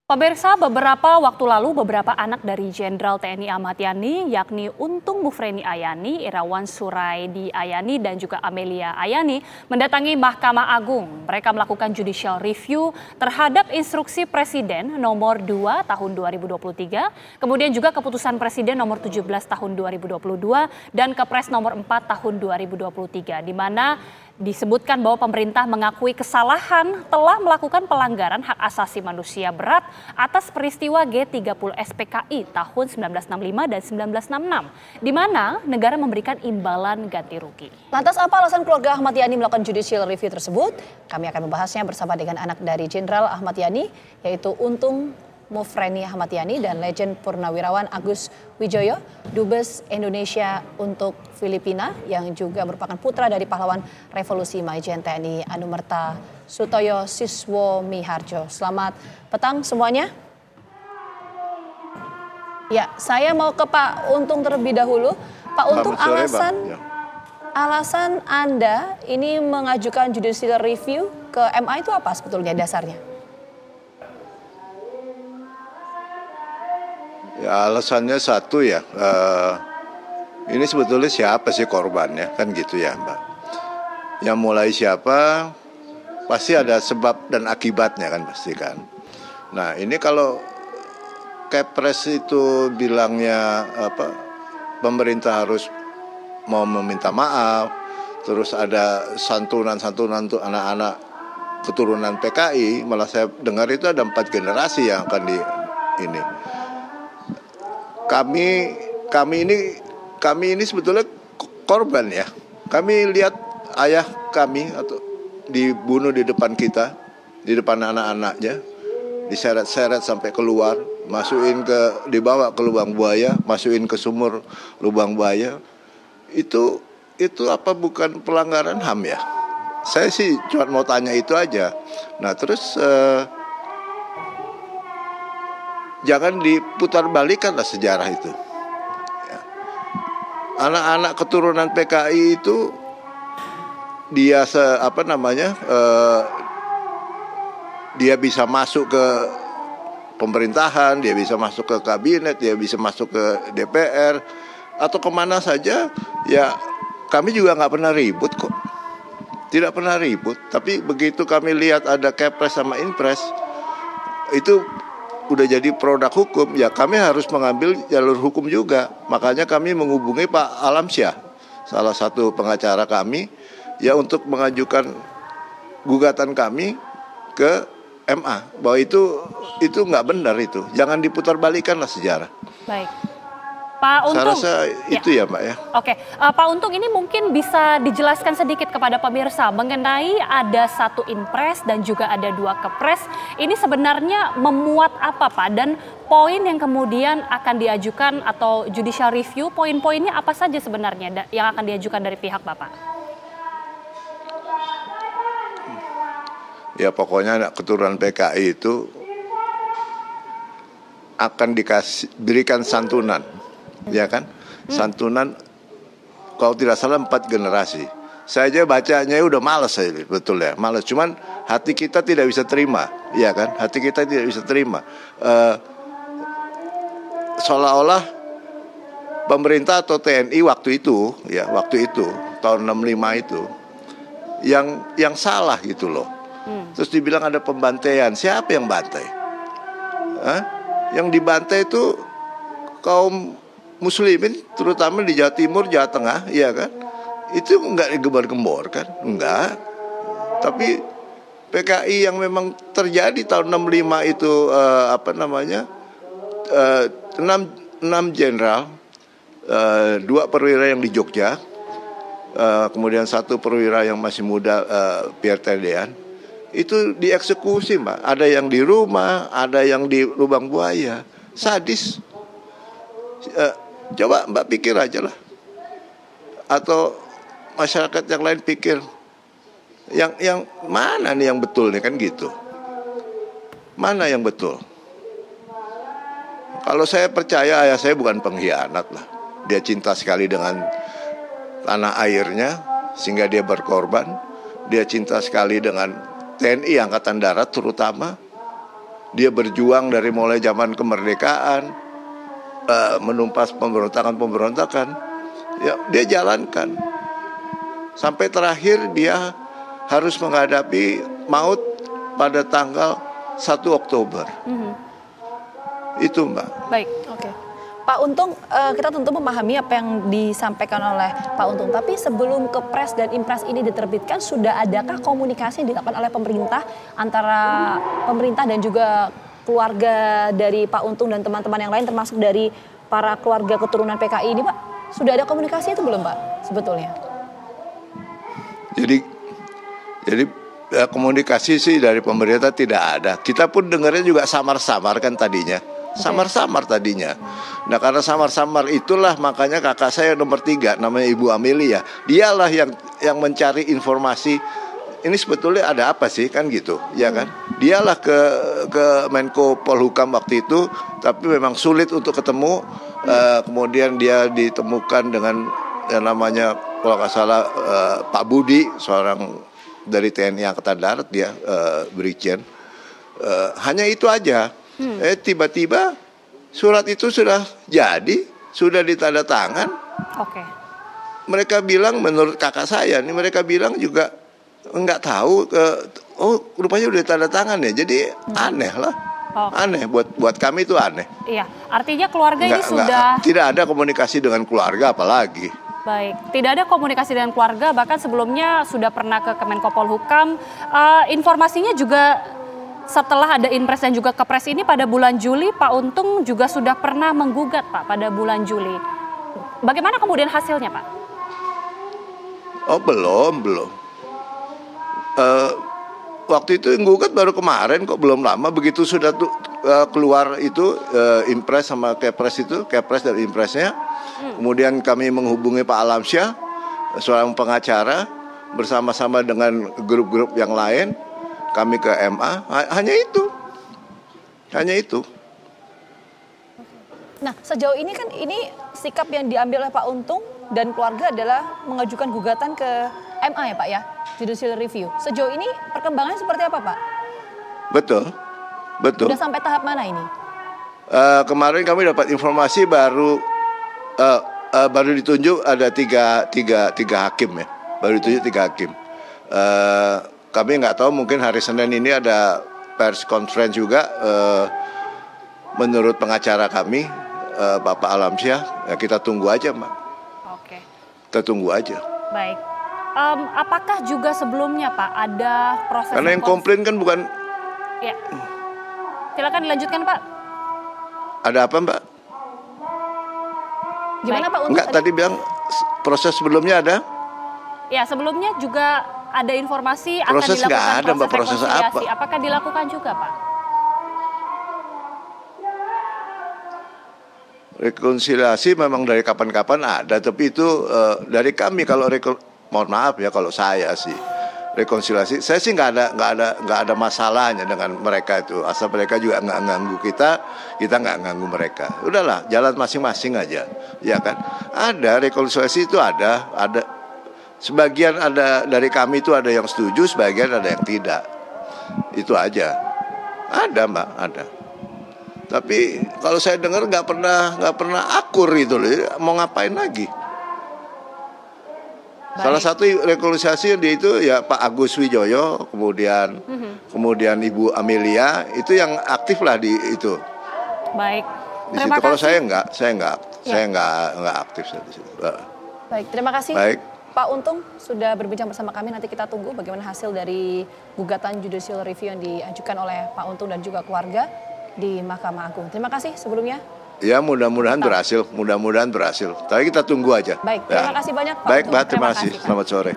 Pemirsa, beberapa waktu lalu beberapa anak dari Jenderal TNI Ahmad Yani, yakni Untung Mufreni Ayani, Irawan Suraidi Ayani, dan juga Amelia Ayani mendatangi Mahkamah Agung. Mereka melakukan judicial review terhadap instruksi Presiden nomor 2 tahun 2023, kemudian juga keputusan Presiden nomor 17 tahun 2022, dan Kepres nomor 4 tahun 2023, di mana disebutkan bahwa pemerintah mengakui kesalahan telah melakukan pelanggaran hak asasi manusia berat atas peristiwa G30 SPKI tahun 1965 dan 1966, di mana negara memberikan imbalan ganti rugi. Lantas apa alasan keluarga Ahmad Yani melakukan judicial review tersebut? Kami akan membahasnya bersama dengan anak dari Jenderal Ahmad Yani, yaitu Untung Mufreni Ahmad Yani dan Legend Purnawirawan Agus Wijoyo, Dubes Indonesia untuk Filipina yang juga merupakan putra dari pahlawan revolusi Maijen TNI Anumerta Sutoyo Siswo Miharjo. Selamat petang semuanya. Ya, saya mau ke Pak Untung terlebih dahulu. Pak Untung, alasan Anda ini mengajukan judicial review ke MA itu apa sebetulnya dasarnya? Ya, alasannya satu ya, ini sebetulnya siapa sih korbannya, kan gitu ya Mbak. Yang mulai siapa, pasti ada sebab dan akibatnya kan pasti kan. Nah ini kalau Kepres itu bilangnya pemerintah harus mau meminta maaf, terus ada santunan-santunan untuk anak-anak keturunan PKI, malah saya dengar itu ada 4 generasi yang akan ini. Kami ini sebetulnya korban ya. Kami lihat ayah kami atau dibunuh di depan kita, di depan anak-anaknya, diseret-seret sampai keluar, dibawa ke lubang buaya, masukin ke sumur lubang buaya. Itu apa bukan pelanggaran HAM ya? Saya sih cuma mau tanya itu aja. Nah terus jangan diputar balikan lah sejarah itu. Ya. Anak-anak keturunan PKI itu dia dia bisa masuk ke pemerintahan, dia bisa masuk ke kabinet, dia bisa masuk ke DPR atau kemana saja. Ya kami juga nggak pernah ribut kok, tidak pernah ribut. Tapi begitu kami lihat ada Kepres sama Inpres itu udah jadi produk hukum, ya kami harus mengambil jalur hukum juga. Makanya kami menghubungi Pak Alamsyah, salah satu pengacara kami, ya untuk mengajukan gugatan kami ke MA bahwa itu nggak benar itu, jangan diputar balikan lah sejarah. Baik. Pak Untung, saya rasa itu ya Mbak ya. Oke, Pak Untung ini mungkin bisa dijelaskan sedikit kepada pemirsa mengenai ada 1 Inpres dan juga ada 2 Kepres. Ini sebenarnya memuat apa Pak? Dan poin yang kemudian akan diajukan atau judicial review, poin-poinnya apa saja sebenarnya yang akan diajukan dari pihak Bapak? Ya pokoknya anak keturunan PKI itu akan berikan santunan. Ya kan, santunan kalau tidak salah 4 generasi. Saya aja bacanya udah males saya, betul ya, males. Cuman hati kita tidak bisa terima, ya kan, hati kita tidak bisa terima. Seolah-olah pemerintah atau TNI waktu itu tahun 65 itu yang salah gitu loh. Terus dibilang ada pembantaian, siapa yang bantai? Yang dibantai itu kaum Muslimin, terutama di Jawa Timur, Jawa Tengah, ya kan? Itu enggak digembar-gembor kan? Enggak. Tapi PKI yang memang terjadi tahun 65 itu 6 jenderal, 2 perwira yang di Jogja, kemudian 1 perwira yang masih muda, Pierre Tendean, itu dieksekusi Mbak. Ada yang di rumah, ada yang di lubang buaya. Sadis. Coba Mbak pikir aja lah, atau masyarakat yang lain pikir, yang mana nih yang betul nih kan gitu, mana yang betul? Kalau saya percaya ayah saya bukan pengkhianat lah, dia cinta sekali dengan tanah airnya sehingga dia berkorban, dia cinta sekali dengan TNI Angkatan Darat terutama, Dia berjuang dari mulai zaman kemerdekaan, menumpas pemberontakan. Ya, dia jalankan. Sampai terakhir dia harus menghadapi maut pada tanggal 1 Oktober. Itu, Mbak. Baik, oke. Pak Untung, kita tentu memahami apa yang disampaikan oleh Pak Untung. Tapi sebelum Kepres dan Impres ini diterbitkan, sudah adakah komunikasi yang dilakukan oleh pemerintah antara pemerintah dan juga keluarga dari Pak Untung dan teman-teman yang lain, termasuk dari para keluarga keturunan PKI ini, Pak? Sudah ada komunikasi itu belum, Pak, sebetulnya? Jadi komunikasi sih dari pemerintah tidak ada. Kita pun dengarnya juga samar-samar kan tadinya. Samar-samar tadinya. Nah, karena samar-samar itulah makanya kakak saya nomor 3 namanya Ibu Amelia. Dialah yang mencari informasi. Ini sebetulnya ada apa sih kan gitu, ya kan? Dialah ke Menko Polhukam waktu itu, tapi memang sulit untuk ketemu. Kemudian dia ditemukan dengan yang namanya kalau nggak salah Pak Budi, seorang dari TNI Angkatan Darat, dia Brigjen. Hanya itu aja. Tiba-tiba surat itu sudah jadi, sudah ditanda tangan. Oke. Mereka bilang, menurut kakak saya, nih mereka bilang juga nggak tahu. Oh, rupanya udah ditanda tangan ya. Jadi aneh lah. Aneh buat kami itu aneh. Iya, artinya keluarga ini sudah tidak ada komunikasi dengan keluarga apalagi. Baik, tidak ada komunikasi dengan keluarga, bahkan sebelumnya sudah pernah ke Kemenko Polhukam. Informasinya juga setelah ada Impres dan juga Kepres ini pada bulan Juli, Pak Untung juga sudah pernah menggugat, Pak, pada bulan Juli. Bagaimana kemudian hasilnya, Pak? Oh, belum. Waktu itu yang gugat baru kemarin kok, belum lama. Begitu sudah keluar itu Impres sama Kepres itu, Kepres dan Impresnya. Kemudian kami menghubungi Pak Alamsyah, seorang pengacara, bersama-sama dengan grup-grup yang lain. Kami ke MA, hanya itu. Nah, sejauh ini kan ini sikap yang diambil oleh Pak Untung dan keluarga adalah mengajukan gugatan ke MA ya, Pak ya, Judicial Review. Sejauh ini perkembangannya seperti apa, Pak? Betul. Sudah sampai tahap mana ini? Kemarin kami dapat informasi baru ditunjuk ada tiga hakim ya, baru ditunjuk 3 hakim. Kami nggak tahu, mungkin hari Senin ini ada pers conference juga. Menurut pengacara kami, Bapak Alamsyah, ya kita tunggu aja, Mbak. Oke. Kita tunggu aja. Baik. Apakah juga sebelumnya, Pak, ada proses? Karena yang komplain kan bukan. Ya. Silakan dilanjutkan, Pak. Ada apa, Mbak? Gimana, Pak? Enggak, tadi bilang proses sebelumnya ada? Ya, sebelumnya juga ada informasi proses akan dilakukan nggak ada, Mbak. Proses rekonsiliasi. apa? Apakah dilakukan juga, Pak? Rekonsiliasi memang dari kapan-kapan ada, tapi itu dari kami. Kalau mohon maaf ya, kalau saya sih rekonsiliasi, saya sih nggak ada masalahnya dengan mereka itu, asal mereka juga nggak ganggu kita nggak ganggu mereka. Udahlah, jalan masing-masing aja, ya kan? Ada rekonsiliasi itu ada. Sebagian ada dari kami itu ada yang setuju, sebagian ada yang tidak. Itu aja. Ada, Mbak, ada. Tapi kalau saya dengar nggak pernah akur itu loh. Mau ngapain lagi? Baik. Salah satu rekonsiliasi dia itu ya Pak Agus Wijoyo, kemudian Ibu Amelia, itu yang aktif lah di itu. Baik. Di situ. Kalau saya nggak aktif di situ. Baik, terima kasih. Baik. Pak Untung sudah berbincang bersama kami. Nanti kita tunggu bagaimana hasil dari gugatan judicial review yang diajukan oleh Pak Untung dan juga keluarga di Mahkamah Agung. Terima kasih sebelumnya. Ya, mudah-mudahan berhasil. Tapi kita tunggu aja. Baik, terima kasih banyak Pak Baik, Untung. Mbak, terima kasih. Selamat sore.